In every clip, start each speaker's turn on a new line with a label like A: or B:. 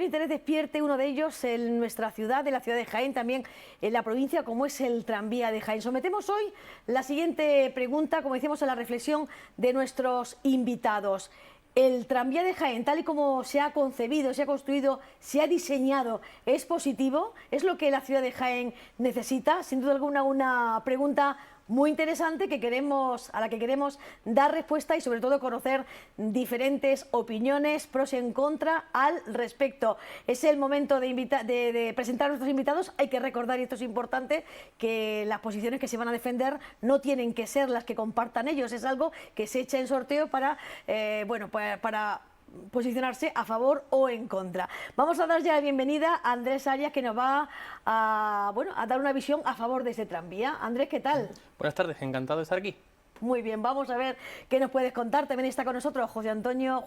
A: El interés despierte uno de ellos en nuestra ciudad, en la ciudad de Jaén, también en la provincia, como es el tranvía de Jaén. Sometemos hoy la siguiente pregunta, como decíamos, a la reflexión de nuestros invitados. ¿El tranvía de Jaén, tal y como se ha concebido, se ha construido, se ha diseñado, es positivo? ¿Es lo que la ciudad de Jaén necesita? Sin duda alguna, una pregunta muy interesante a la que queremos dar respuesta y sobre todo conocer diferentes opiniones, pros y en contra al respecto. Es el momento de presentar a nuestros invitados. Hay que recordar, y esto es importante, que las posiciones que se van a defender no tienen que ser las que compartan ellos, es algo que se echa en sorteo para, para posicionarse a favor o en contra. Vamos a dar ya la bienvenida a Andrés Arias, que nos va a dar una visión a favor de ese tranvía. Andrés, ¿qué tal?
B: Buenas tardes, encantado de estar aquí.
A: Muy bien, vamos a ver qué nos puedes contar. También está con nosotros Juan Antonio,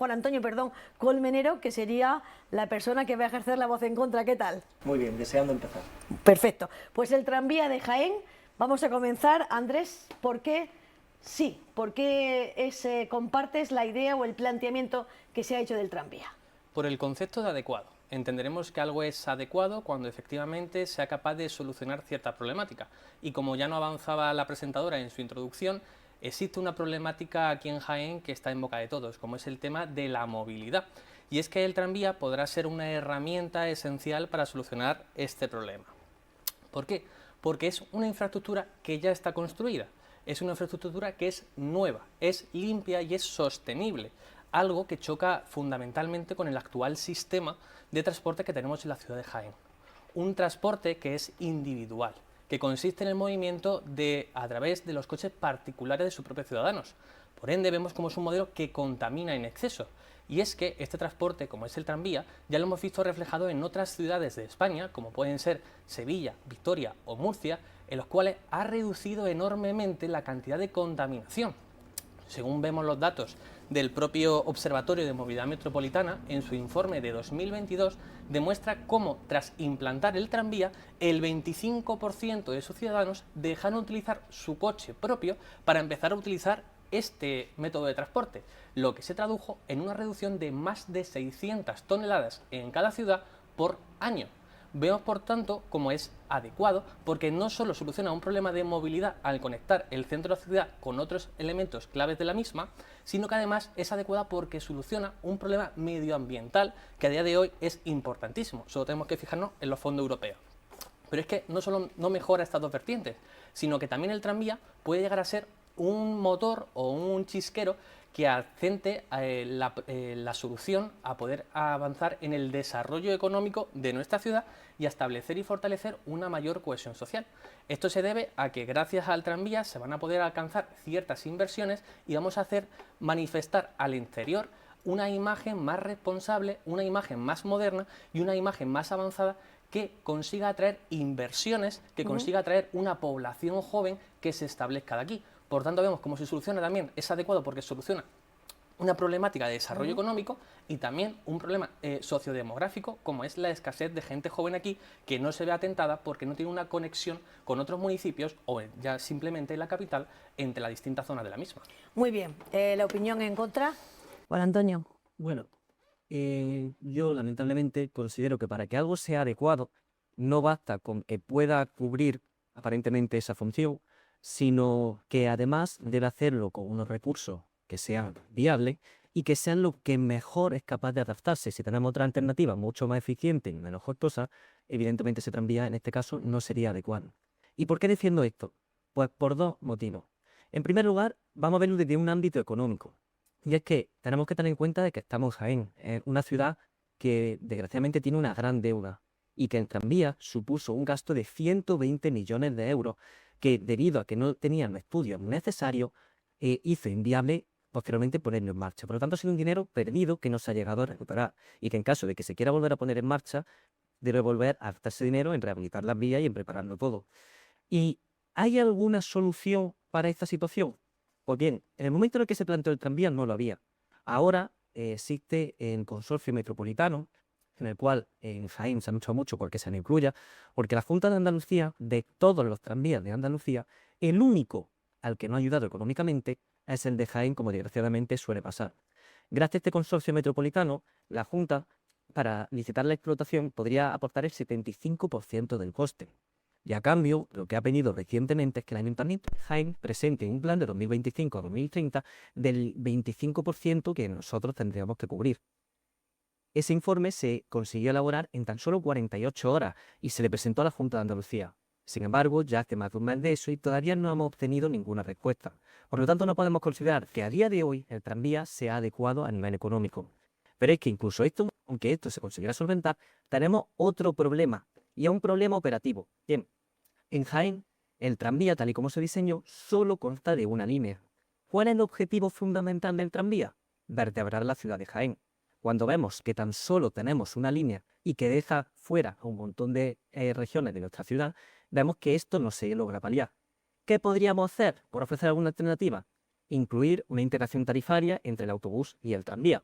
A: Colmenero, que sería la persona que va a ejercer la voz en contra. ¿Qué tal?
C: Muy bien, deseando empezar.
A: Perfecto. Pues el tranvía de Jaén, vamos a comenzar. Andrés, ¿por qué sí? ¿Por qué compartes la idea o el planteamiento que se ha hecho del tranvía?
B: Por el concepto de adecuado. Entenderemos que algo es adecuado cuando efectivamente sea capaz de solucionar cierta problemática. Y como ya no avanzaba la presentadora en su introducción, existe una problemática aquí en Jaén que está en boca de todos, como es el tema de la movilidad. Y es que el tranvía podrá ser una herramienta esencial para solucionar este problema. ¿Por qué? Porque es una infraestructura que ya está construida. Es una infraestructura que es nueva, es limpia y es sostenible, algo que choca fundamentalmente con el actual sistema de transporte que tenemos en la ciudad de Jaén. Un transporte que es individual, que consiste en el movimiento a través de los coches particulares de sus propios ciudadanos. Por ende, vemos como es un modelo que contamina en exceso. Y es que este transporte, como es el tranvía, ya lo hemos visto reflejado en otras ciudades de España, como pueden ser Sevilla, Vitoria o Murcia, en los cuales ha reducido enormemente la cantidad de contaminación. Según vemos los datos del propio Observatorio de Movilidad Metropolitana, en su informe de 2022, demuestra cómo, tras implantar el tranvía, el 25% de sus ciudadanos dejaron utilizar su coche propio para empezar a utilizar este método de transporte, lo que se tradujo en una reducción de más de 600 toneladas en cada ciudad por año. Vemos, por tanto, cómo es adecuado, porque no solo soluciona un problema de movilidad al conectar el centro de la ciudad con otros elementos claves de la misma, sino que además es adecuada porque soluciona un problema medioambiental que a día de hoy es importantísimo. Solo tenemos que fijarnos en los fondos europeos. Pero es que no solo no mejora estas dos vertientes, sino que también el tranvía puede llegar a ser un motor o un chisquero que acente la solución a poder avanzar en el desarrollo económico de nuestra ciudad y a establecer y fortalecer una mayor cohesión social. Esto se debe a que gracias al tranvía se van a poder alcanzar ciertas inversiones y vamos a hacer manifestar al exterior una imagen más responsable, una imagen más moderna y una imagen más avanzada que consiga atraer inversiones, que consiga atraer una población joven que se establezca de aquí. Por tanto, vemos cómo se soluciona también, es adecuado porque soluciona una problemática de desarrollo económico y también un problema sociodemográfico, como es la escasez de gente joven aquí, que no se ve atentada porque no tiene una conexión con otros municipios o ya simplemente en la capital entre las distintas zonas de la misma.
A: Muy bien. ¿La opinión en contra? Juan Antonio.
C: Bueno, yo lamentablemente considero que para que algo sea adecuado no basta con que pueda cubrir aparentemente esa función, sino que además debe hacerlo con unos recursos que sean viables y que sean lo que mejor es capaz de adaptarse. Si tenemos otra alternativa mucho más eficiente y menos costosa, evidentemente ese tranvía en este caso no sería adecuado. ¿Y por qué defiendo esto? Pues por dos motivos. En primer lugar, vamos a verlo desde un ámbito económico. Y es que tenemos que tener en cuenta de que estamos en una ciudad que desgraciadamente tiene una gran deuda y que el tranvía supuso un gasto de 120 millones de euros que, debido a que no tenían los estudios necesarios, hizo inviable posteriormente ponerlo en marcha. Por lo tanto, ha sido un dinero perdido que no se ha llegado a recuperar y que en caso de que se quiera volver a poner en marcha, debe volver a gastar ese dinero en rehabilitar las vías y en prepararlo todo. ¿Y hay alguna solución para esta situación? Pues bien, en el momento en el que se planteó el tranvía no lo había. Ahora existe el consorcio metropolitano, en el cual en Jaén se ha luchado mucho porque se le incluya, porque la Junta de Andalucía, de todos los tranvías de Andalucía, el único al que no ha ayudado económicamente es el de Jaén, como desgraciadamente suele pasar. Gracias a este consorcio metropolitano, la Junta para licitar la explotación podría aportar el 75% del coste. Y a cambio, lo que ha pedido recientemente es que el Ayuntamiento de Jaén presente un plan de 2025 a 2030 del 25% que nosotros tendríamos que cubrir. Ese informe se consiguió elaborar en tan solo 48 horas y se le presentó a la Junta de Andalucía. Sin embargo, ya hace más de un mes de eso y todavía no hemos obtenido ninguna respuesta. Por lo tanto, no podemos considerar que a día de hoy el tranvía sea adecuado a nivel económico. Pero es que incluso esto, aunque esto se consiguiera solventar, tenemos otro problema, y es un problema operativo. Bien, en Jaén, el tranvía, tal y como se diseñó, solo consta de una línea. ¿Cuál es el objetivo fundamental del tranvía? Vertebrar la ciudad de Jaén. Cuando vemos que tan solo tenemos una línea y que deja fuera a un montón de regiones de nuestra ciudad, vemos que esto no se logra paliar. ¿Qué podríamos hacer por ofrecer alguna alternativa? Incluir una integración tarifaria entre el autobús y el tranvía.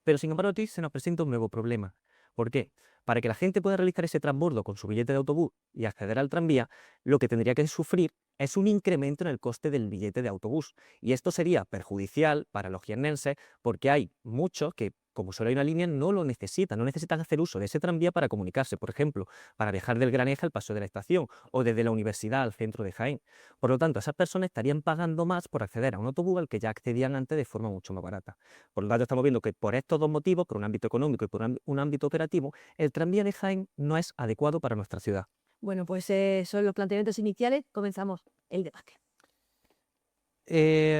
C: Pero sin embargo aquí se nos presenta un nuevo problema. ¿Por qué? Para que la gente pueda realizar ese transbordo con su billete de autobús y acceder al tranvía, lo que tendría que sufrir es un incremento en el coste del billete de autobús. Y esto sería perjudicial para los jiennenses porque hay muchos que, como solo hay una línea, no lo necesitan, no necesitan hacer uso de ese tranvía para comunicarse, por ejemplo, para viajar del Graneja al Paseo de la Estación o desde la universidad al centro de Jaén. Por lo tanto, esas personas estarían pagando más por acceder a un autobús al que ya accedían antes de forma mucho más barata. Por lo tanto, estamos viendo que por estos dos motivos, por un ámbito económico y por un ámbito operativo, el tranvía de Jaén no es adecuado para nuestra ciudad.
A: Bueno, pues son los planteamientos iniciales. Comenzamos el debate.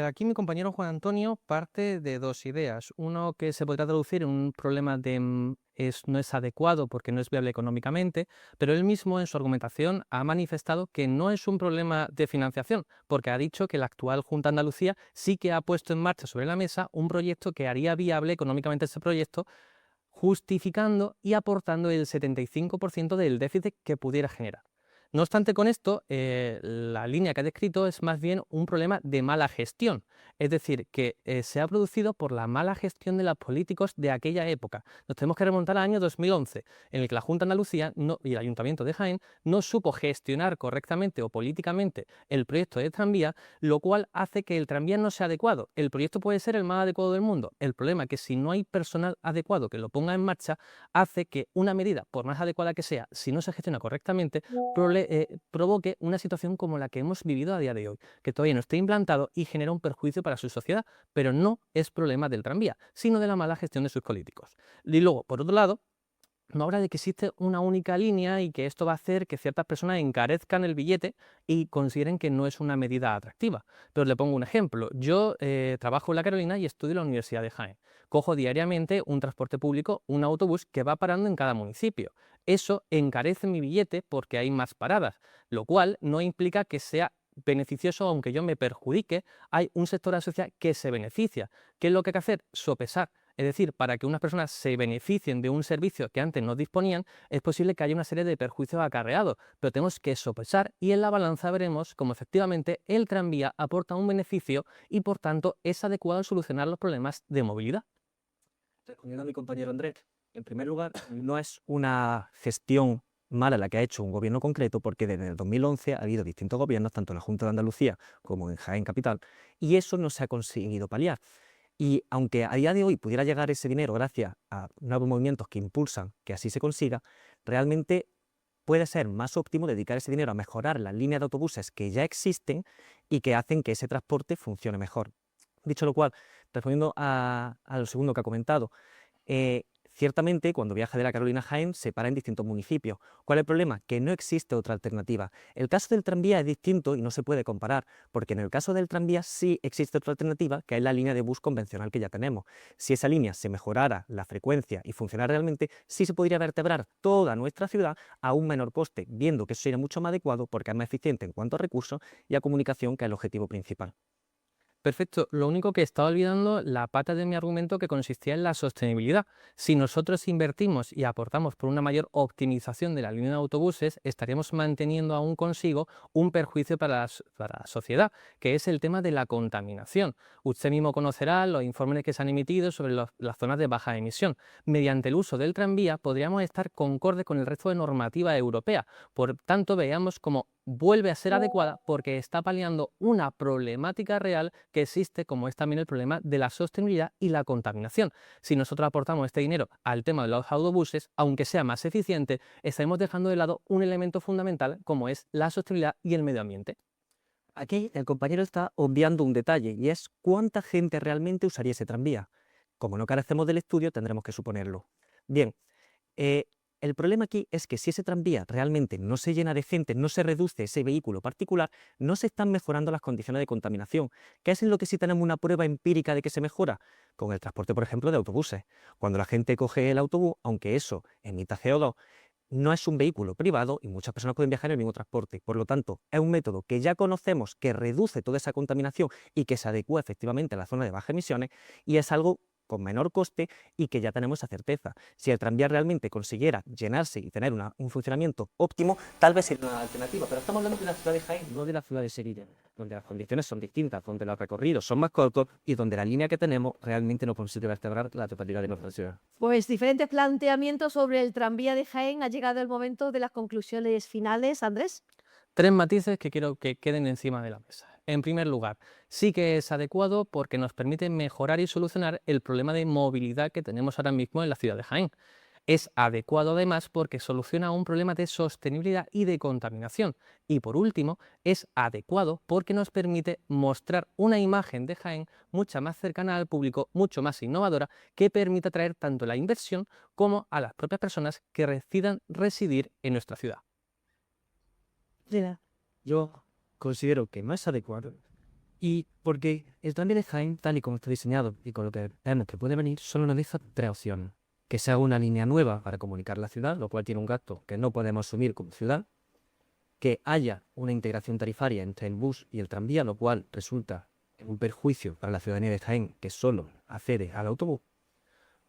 B: Aquí mi compañero Juan Antonio parte de dos ideas. Uno que se podrá traducir en un problema de no es adecuado porque no es viable económicamente, pero él mismo en su argumentación ha manifestado que no es un problema de financiación, porque ha dicho que la actual Junta de Andalucía sí que ha puesto en marcha sobre la mesa un proyecto que haría viable económicamente ese proyecto, justificando y aportando el 75% del déficit que pudiera generar. No obstante, con esto, la línea que ha descrito es más bien un problema de mala gestión, es decir, que se ha producido por la mala gestión de los políticos de aquella época. Nos tenemos que remontar al año 2011, en el que la Junta de Andalucía y el Ayuntamiento de Jaén no supo gestionar correctamente o políticamente el proyecto de tranvía, lo cual hace que el tranvía no sea adecuado. El proyecto puede ser el más adecuado del mundo. El problema es que si no hay personal adecuado que lo ponga en marcha, hace que una medida, por más adecuada que sea, si no se gestiona correctamente, provoque una situación como la que hemos vivido a día de hoy, que todavía no está implantado y genera un perjuicio para su sociedad, pero no es problema del tranvía, sino de la mala gestión de sus políticos. Y luego, por otro lado, no habla de que existe una única línea y que esto va a hacer que ciertas personas encarezcan el billete y consideren que no es una medida atractiva. Pero le pongo un ejemplo. Yo trabajo en La Carolina y estudio en la Universidad de Jaén. Cojo diariamente un transporte público, un autobús que va parando en cada municipio. Eso encarece mi billete porque hay más paradas, lo cual no implica que sea beneficioso, aunque yo me perjudique, hay un sector de la sociedad que se beneficia. ¿Qué es lo que hay que hacer? Sopesar. Es decir, para que unas personas se beneficien de un servicio que antes no disponían, es posible que haya una serie de perjuicios acarreados, pero tenemos que sopesar y en la balanza veremos cómo efectivamente el tranvía aporta un beneficio y por tanto es adecuado solucionar los problemas de movilidad.
C: Respondiendo a mi compañero Andrés, en primer lugar, no es una gestión mala la que ha hecho un gobierno concreto, porque desde el 2011 ha habido distintos gobiernos, tanto en la Junta de Andalucía como en Jaén Capital, y eso no se ha conseguido paliar. Y aunque a día de hoy pudiera llegar ese dinero gracias a nuevos movimientos que impulsan que así se consiga, realmente puede ser más óptimo dedicar ese dinero a mejorar las líneas de autobuses que ya existen y que hacen que ese transporte funcione mejor. Dicho lo cual, respondiendo a lo segundo que ha comentado, ciertamente cuando viaja de La Carolina a Jaén se para en distintos municipios. ¿Cuál es el problema? Que no existe otra alternativa. El caso del tranvía es distinto y no se puede comparar, porque en el caso del tranvía sí existe otra alternativa, que es la línea de bus convencional que ya tenemos. Si esa línea se mejorara la frecuencia y funcionara realmente, sí se podría vertebrar toda nuestra ciudad a un menor coste, viendo que eso sería mucho más adecuado porque es más eficiente en cuanto a recursos y a comunicación, que es el objetivo principal.
B: Perfecto, lo único que estaba olvidando la pata de mi argumento que consistía en la sostenibilidad. Si nosotros invertimos y aportamos por una mayor optimización de la línea de autobuses, estaríamos manteniendo aún consigo un perjuicio para la sociedad, que es el tema de la contaminación. Usted mismo conocerá los informes que se han emitido sobre las zonas de baja emisión. Mediante el uso del tranvía podríamos estar concorde con el resto de normativa europea. Por tanto, veamos como vuelve a ser adecuada porque está paliando una problemática real que existe, como es también el problema de la sostenibilidad y la contaminación. Si nosotros aportamos este dinero al tema de los autobuses, aunque sea más eficiente, estaremos dejando de lado un elemento fundamental como es la sostenibilidad y el medio ambiente.
C: Aquí el compañero está obviando un detalle y es cuánta gente realmente usaría ese tranvía. Como no carecemos del estudio, tendremos que suponerlo. Bien, el problema aquí es que si ese tranvía realmente no se llena de gente, no se reduce ese vehículo particular, no se están mejorando las condiciones de contaminación. ¿Qué es en lo que sí tenemos una prueba empírica de que se mejora? Con el transporte, por ejemplo, de autobuses. Cuando la gente coge el autobús, aunque eso emita CO2, no es un vehículo privado y muchas personas pueden viajar en el mismo transporte. Por lo tanto, es un método que ya conocemos, que reduce toda esa contaminación y que se adecua efectivamente a la zona de bajas emisiones, y es algo con menor coste y que ya tenemos esa certeza. Si el tranvía realmente consiguiera llenarse y tener un funcionamiento óptimo, tal vez sería una alternativa, pero estamos hablando de la ciudad de Jaén, no de la ciudad de Sevilla, donde las condiciones son distintas, donde los recorridos son más cortos y donde la línea que tenemos realmente no consigue vertebrar la totalidad de nuestra ciudad.
A: Pues diferentes planteamientos sobre el tranvía de Jaén. Ha llegado el momento de las conclusiones finales. Andrés.
B: 3 matices que quiero que queden encima de la mesa. En primer lugar, sí que es adecuado porque nos permite mejorar y solucionar el problema de movilidad que tenemos ahora mismo en la ciudad de Jaén. Es adecuado además porque soluciona un problema de sostenibilidad y de contaminación. Y por último, es adecuado porque nos permite mostrar una imagen de Jaén mucho más cercana al público, mucho más innovadora, que permite atraer tanto la inversión como a las propias personas que decidan residir en nuestra ciudad.
C: Yo considero que no es adecuado y porque el tranvía de Jaén, tal y como está diseñado y con lo que vemos que puede venir, solo nos deja 3 opciones. Que sea una línea nueva para comunicar la ciudad, lo cual tiene un gasto que no podemos asumir como ciudad. Que haya una integración tarifaria entre el bus y el tranvía, lo cual resulta un perjuicio para la ciudadanía de Jaén, que solo accede al autobús.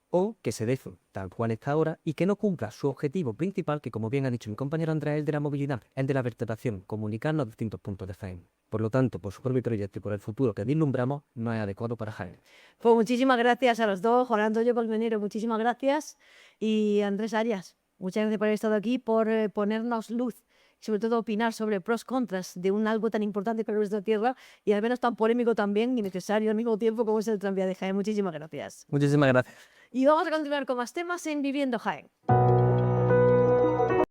C: O que se deje tal cual está ahora y que no cumpla su objetivo principal, que como bien ha dicho mi compañero Andrés, es el de la movilidad, el de la vertebración, comunicarnos a distintos puntos de Jaén. Por lo tanto, por su propio proyecto y por el futuro que vislumbramos, no es adecuado para Jaén.
A: Pues muchísimas gracias a los dos. Juan Antonio Colmenero, muchísimas gracias. Y Andrés Arias, muchas gracias por haber estado aquí, por ponernos luz y sobre todo opinar sobre pros contras de un algo tan importante para nuestra tierra y al menos tan polémico también y necesario al mismo tiempo como es el tranvía de Jaén. Muchísimas gracias.
B: Muchísimas gracias.
A: Y vamos a continuar con más temas en Viviendo Jaén.